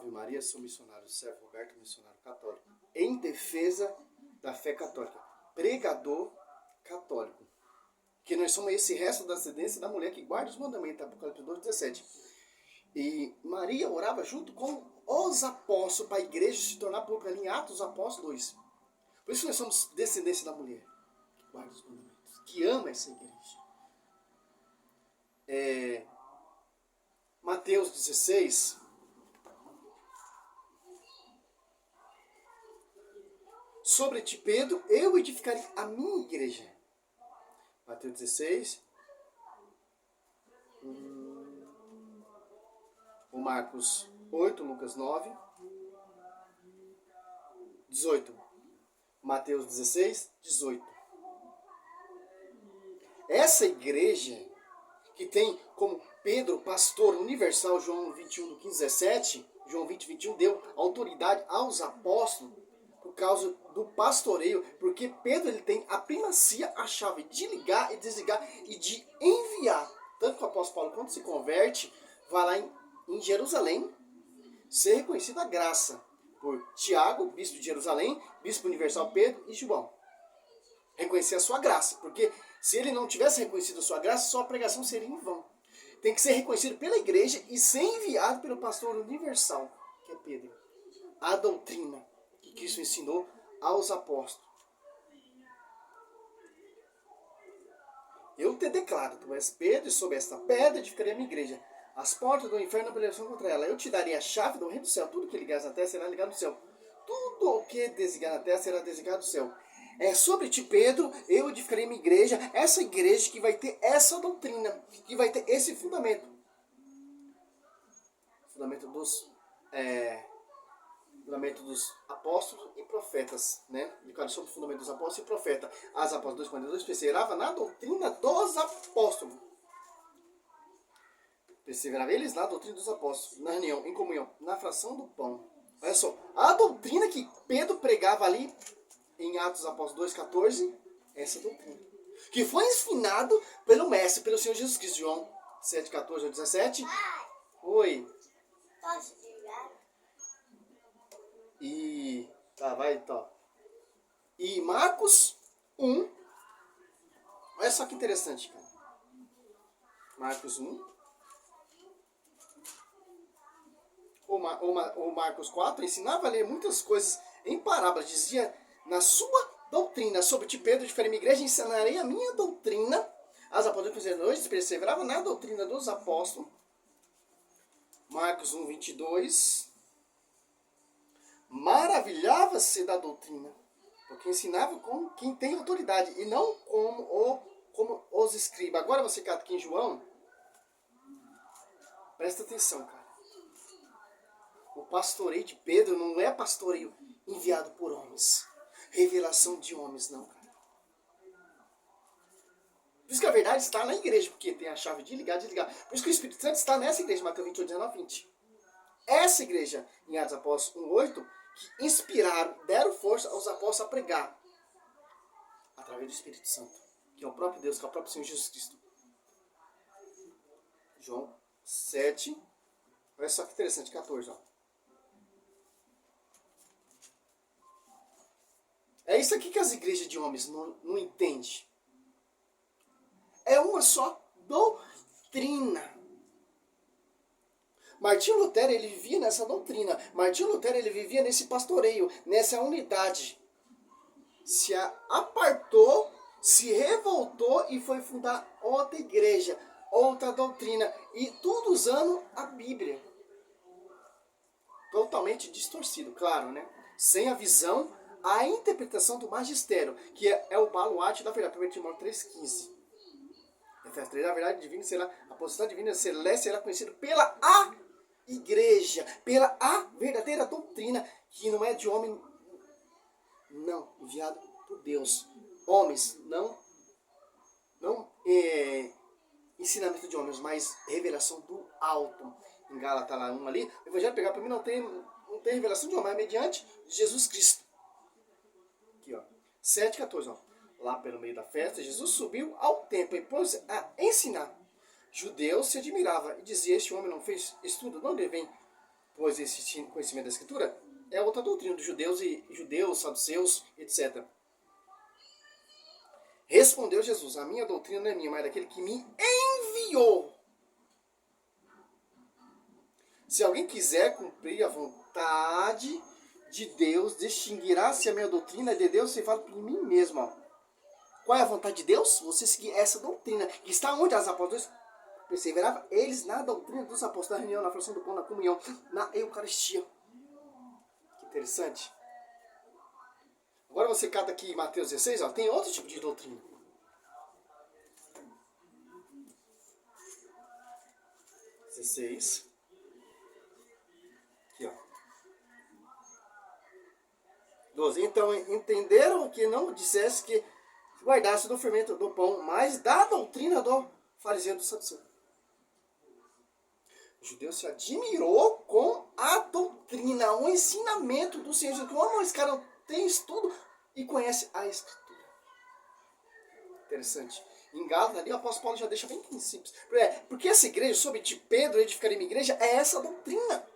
Ave Maria, sou missionário Sérgio Roberto, missionário católico, em defesa da fé católica, pregador católico. Que nós somos esse resto da descendência da mulher que guarda os mandamentos, Apocalipse 2,17. E Maria orava junto com os apóstolos para a igreja se tornar pública em Atos dos Apóstolos 2. Por isso nós somos descendência da mulher que guarda os mandamentos, que ama essa igreja. Mateus 16. Sobre ti, Pedro, eu edificarei a minha igreja. Mateus 16. O Marcos 8, Lucas 9. 18. Mateus 16, 18. Essa igreja, que tem como Pedro, pastor universal, João 21, do 15, 17, João 20, 21, deu autoridade aos apóstolos por causa do pastoreio, porque Pedro ele tem a primacia, a chave de ligar e desligar e de enviar. Tanto que o apóstolo Paulo, quando se converte, vai lá em Jerusalém ser reconhecido a graça por Tiago, bispo de Jerusalém, bispo universal Pedro e João. Reconhecer a sua graça, porque se ele não tivesse reconhecido a sua graça, sua pregação seria em vão. Tem que ser reconhecido pela igreja e ser enviado pelo pastor universal, que é Pedro. A doutrina que Cristo ensinou aos apóstolos. Eu te declaro, tu és Pedro, e sobre esta pedra edificarei a minha igreja. As portas do inferno não prevalecerão contra ela. Eu te darei a chave do reino do céu. Tudo que ligares na terra será ligado no céu. Tudo o que desligar na terra será desligado do céu. É sobre ti, Pedro, eu edificarei minha igreja. Essa igreja que vai ter essa doutrina, que vai ter esse fundamento. Fundamento dos apóstolos e profetas, né? Sobre o fundamento dos apóstolos e profetas. As apóstolos 2,42 perseverava na doutrina dos apóstolos. Perseverava eles na doutrina dos apóstolos, na reunião, em comunhão, na fração do pão. Olha só, a doutrina que Pedro pregava ali em Atos dos Apóstolos 2,14, essa doutrina. Que foi ensinado pelo Mestre, pelo Senhor Jesus Cristo. João 7,14 ao 17. Oi. Posso ligar? E... Tá, vai então. E Marcos 1. Olha só que interessante, cara. Marcos 1. O Marcos 4 ensinava a ler muitas coisas em parábolas. Dizia, na sua doutrina, sobre ti, Pedro, de minha igreja, ensinarei a minha doutrina. As apóstolos hoje perseveravam na doutrina dos apóstolos. Marcos 1, 22. Maravilhava-se da doutrina, porque ensinava com quem tem autoridade, e não como os escribas. Agora você cata aqui em João, presta atenção, cara. O pastoreio de Pedro não é pastoreio enviado por homens. Revelação de homens, não, cara. Por isso que a verdade está na igreja, porque tem a chave de ligar e desligar. Por isso que o Espírito Santo está nessa igreja, Mateus 28, 19, 20. Essa igreja, em Atos Apóstolos 1, 8, que inspiraram, deram força aos apóstolos a pregar. Através do Espírito Santo, que é o próprio Deus, que é o próprio Senhor Jesus Cristo. João 7, olha só que interessante, 14, ó. É isso aqui que as igrejas de homens não entendem. É uma só doutrina. Martinho Lutero, ele vivia nessa doutrina. Martinho Lutero, ele vivia nesse pastoreio, nessa unidade. Se apartou, se revoltou e foi fundar outra igreja, outra doutrina. E tudo usando a Bíblia. Totalmente distorcido, claro, né? Sem a visão, a interpretação do magistério, que é o baluarte da verdade. 1 Timóteo 3,15. Efésios 3, a verdade divina será, a potestade divina celeste será conhecida pela a igreja, pela a verdadeira doutrina, que não é de homem, não, enviado por Deus. Homens, não ensinamento de homens, mas revelação do alto. Em Gálatas lá 1 ali, o evangelho pegar para mim não tem revelação de homem, é mediante Jesus Cristo. Aqui, ó, 7,14, ó. Lá pelo meio da festa, Jesus subiu ao templo e pôs a ensinar. Judeus se admiravam e dizia, este homem não fez estudo, de onde vem pois esse conhecimento da Escritura é outra doutrina dos judeus, saduceus, etc. Respondeu Jesus, a minha doutrina não é minha, mas é daquele que me enviou. Se alguém quiser cumprir a vontade de Deus, distinguirá se a minha doutrina é de Deus, você fala por mim mesmo. Ó. Qual é a vontade de Deus? Você seguir essa doutrina, que está onde as apóstolos perseveravam, eles na doutrina dos apóstolos, na reunião, na fração do pão, na comunhão, na Eucaristia. Que interessante. Agora você cata aqui em Mateus 16, ó, tem outro tipo de doutrina. Aqui, ó. 12. Então entenderam que não dissesse que guardasse do fermento do pão, mas da doutrina do fariseu do saduceu. O judeu se admirou com a doutrina, o ensinamento do Senhor Jesus. Como esse cara tem estudo e conhece a Escritura. Interessante. Em Gálatas, ali o apóstolo Paulo já deixa bem simples. Porque essa igreja, sob de Pedro, edificaria uma igreja, é essa doutrina.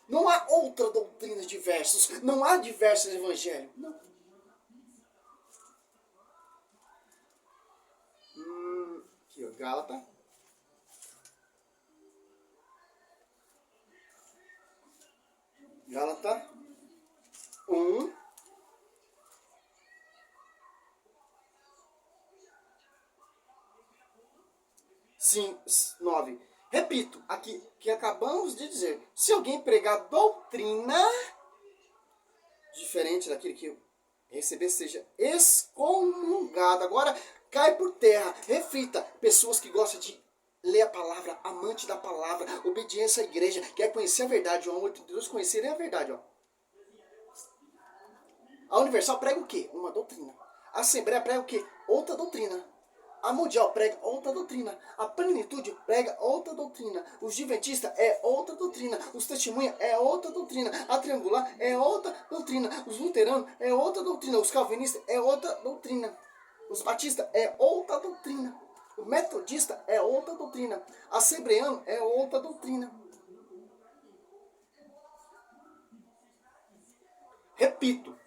Não há outra doutrina diversas. Não há diversos evangelhos. Não. Aqui, ó, Gálatas. Gálatas 1. Sim, 9. Repito, aqui que acabamos de dizer. Se alguém pregar doutrina diferente daquele que receber, seja excomungado. Agora, cai por terra. Reflita. Pessoas que gostam de ler a palavra, amante da palavra, obediência à igreja, quer conhecer a verdade. João 8:32, conhecerem a verdade. Ó. A Universal prega o quê? Uma doutrina. A Assembleia prega o quê? Outra doutrina. A Mundial prega outra doutrina. A Plenitude prega outra doutrina. Os Adventistas é outra doutrina. Os Testemunhas é outra doutrina. A Triangular é outra doutrina. Os Luteranos é outra doutrina. Os Calvinistas é outra doutrina. Os Batistas é outra doutrina. O Metodista é outra doutrina. A Assembleano é outra doutrina. Repito.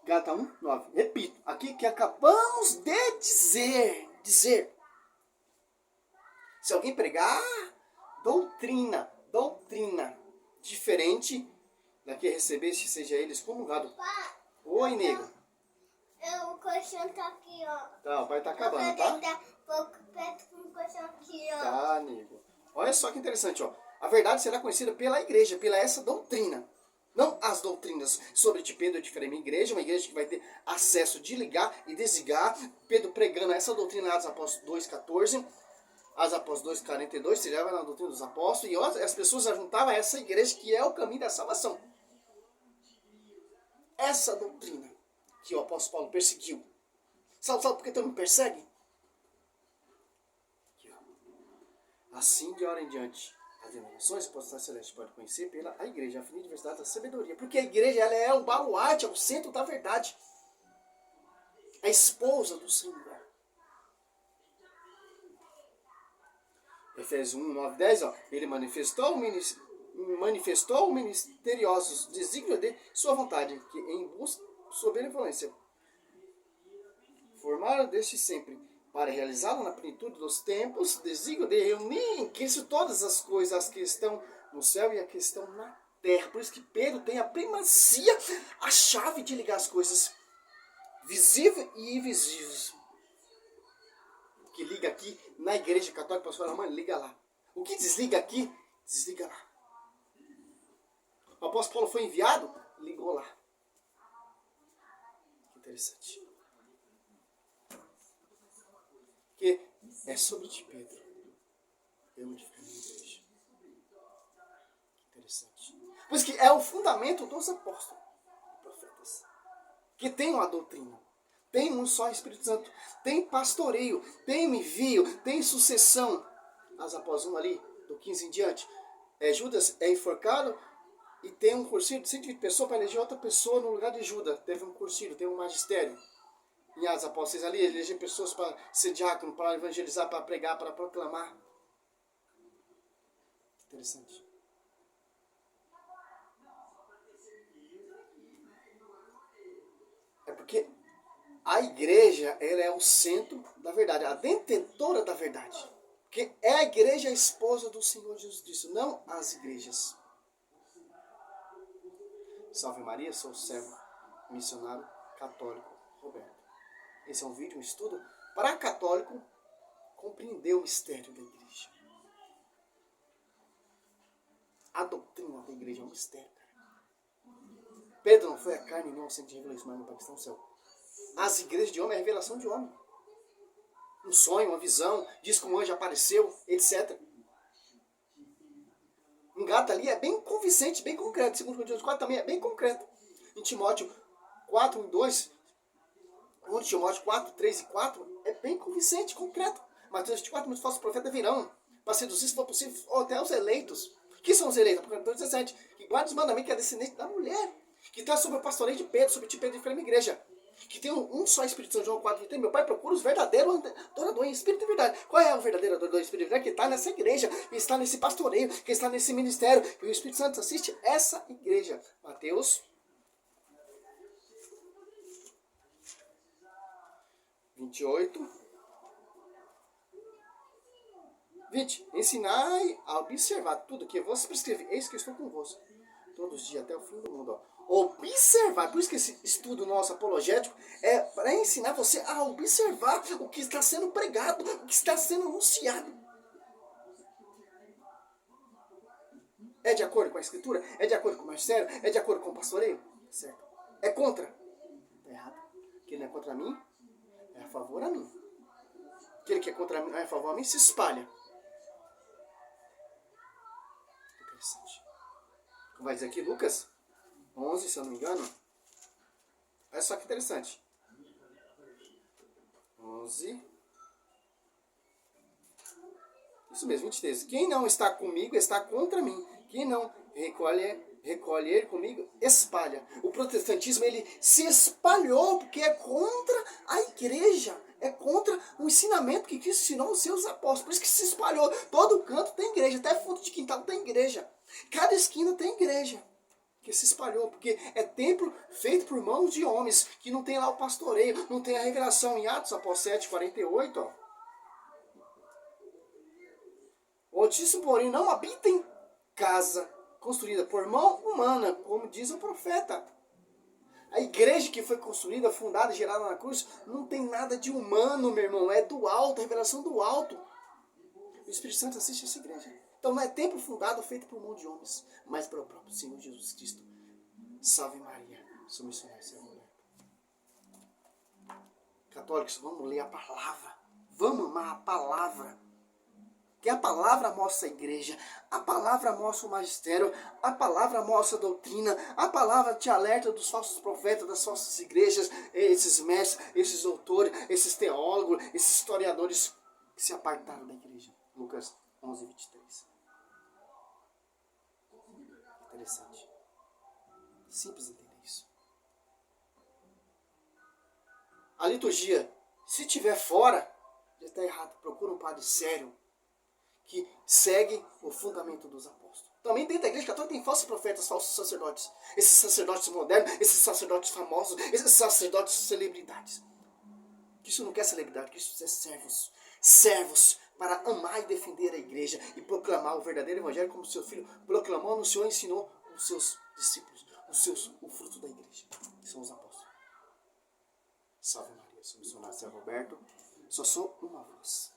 Gálatas 1, 9. Repito. Aqui que acabamos de dizer. Se alguém pregar doutrina diferente da que recebeste, seja ele excomungado. Oi, nego. O colchão tá aqui, ó. Tá, o pai tá acabando, tá? Pouco perto com o colchão aqui, ó. Tá, nego. Olha só que interessante, ó. A verdade será conhecida pela igreja, pela essa doutrina. Não as doutrinas sobre de Pedro edificaria uma igreja que vai ter acesso de ligar e desligar. Pedro pregando essa doutrina lá dos Apóstolos 2,14, as Apóstolos 2,42, se leva na doutrina dos apóstolos, e as pessoas juntavam a essa igreja que é o caminho da salvação. Essa doutrina que o apóstolo Paulo perseguiu. Sabe por que tu me persegue? Aqui, ó. Assim de hora em diante. As denominações potestades celestes pode conhecer pela a igreja, a afinidade e diversidade da sabedoria. Porque a igreja ela é o baluarte, é o centro da verdade. A esposa do Senhor. Efésios 1, 9, 10, ó. Ele manifestou o misterioso desígnio de sua vontade, que em busca de sua benevolência formaram desde sempre, para realizá-lo na plenitude dos tempos, desígnio de reunir em Cristo todas as coisas, as que estão no céu e as que estão na terra. Por isso que Pedro tem a primazia, a chave de ligar as coisas visíveis e invisíveis. O que liga aqui na igreja católica pastoral romana, liga lá. O que desliga aqui, desliga lá. O apóstolo Paulo foi enviado, ligou lá. Que interessante. Que é sobre ti, Pedro. Eu me edifico na igreja. Que interessante. Pois que é o fundamento dos apóstolos e profetas. Que tem uma doutrina. Tem um só Espírito Santo. Tem pastoreio. Tem envio. Tem sucessão. As apóstolos ali, do 15 em diante. Judas é enforcado e tem um cursilho de 120 pessoas para eleger outra pessoa no lugar de Judas. Teve um cursilho, tem um magistério. E as apóstolos ali elegem pessoas para ser diácono, para evangelizar, para pregar, para proclamar. Interessante. Porque a igreja, ela é o centro da verdade, a detentora da verdade. Porque é a igreja a esposa do Senhor Jesus Cristo, não as igrejas. Salve Maria, sou o servo missionário católico Roberto. Esse é um vídeo, um estudo para católico compreender o mistério da igreja. A doutrina da igreja é um mistério, cara. Pedro não foi a carne nem ao centro de revelação, mas para questão do céu. As igrejas de homem é a revelação de homem. Um sonho, uma visão, diz que um anjo apareceu, etc. Engata ali é bem convincente, bem concreto. Segundo Coríntios 4 também é bem concreto. Em Timóteo 4, 1 e 2, 1 Timóteo 4, 3 e 4, é bem convincente, concreto. Mateus 24, muitos falsos profetas virão, para seduzir, se for possível, até os eleitos. Que são os eleitos? Apocalipse 17, que guarda os mandamentos, que é descendente da mulher, que está sob o pastoreio de Pedro, sobre ti Pedro e firme igreja, que tem um só Espírito Santo, João 4, 23. Meu Pai procura os verdadeiros adoradores em espírito e verdade. Qual é o verdadeiro adorador em espírito e verdade? Que está nessa igreja, que está nesse pastoreio, que está nesse ministério, que o Espírito Santo assiste essa igreja. Mateus 28, 20. Ensinai a observar tudo que vos prescrevi. Eis que eu estou convosco todos os dias até o fim do mundo. Observar. Por isso que esse estudo nosso apologético é para ensinar você a observar o que está sendo pregado, o que está sendo anunciado. É de acordo com a Escritura? É de acordo com o magistério? É de acordo com o pastoreio? Certo. É contra? Está errado. Aquele não é contra mim, é a favor a mim. Aquele que é contra mim, é a favor a mim, se espalha. Interessante. Como vai dizer aqui, Lucas 11, se eu não me engano. Olha só que interessante. 11. Isso mesmo, 23. Quem não está comigo está contra mim. Quem não recolher comigo, espalha. O protestantismo, ele se espalhou porque é contra a igreja. É contra o ensinamento que Cristo ensinou aos seus apóstolos. Por isso que se espalhou. Todo canto tem igreja. Até fundo de quintal tem igreja. Cada esquina tem igreja. Que se espalhou, porque é templo feito por mãos de homens, que não tem lá o pastoreio, não tem a revelação. Em Atos, após 7, 48, ó. O Altíssimo, porém, não habita em casa construída por mão humana, como diz o profeta. A igreja que foi construída, fundada e gerada na cruz, não tem nada de humano, meu irmão. É do alto, a revelação do alto. O Espírito Santo assiste essa igreja. Então não é templo fundado, feito por mão de homens, mas pelo próprio Senhor Jesus Cristo. Salve Maria, sou missionário, Senhor. Católicos, vamos ler a palavra. Vamos amar a palavra. Que a palavra mostra a igreja, a palavra mostra o magistério, a palavra mostra a doutrina, a palavra te alerta dos falsos profetas, das falsas igrejas, esses mestres, esses doutores, esses teólogos, esses historiadores que se apartaram da igreja. Lucas 11, 23. Interessante. Simples entender isso. A liturgia, se tiver fora, já está errado. Procura um padre sério que segue o fundamento dos apóstolos. Também dentro da igreja católica tem falsos profetas, falsos sacerdotes. Esses sacerdotes modernos, esses sacerdotes famosos, esses sacerdotes celebridades. Cristo não quer celebridade, Cristo quer servos. Servos para amar e defender a igreja e proclamar o verdadeiro evangelho como seu filho proclamou, anunciou e ensinou os seus discípulos, o fruto da igreja, que são os apóstolos. Salve Maria, sou missionário São Roberto, só sou uma voz.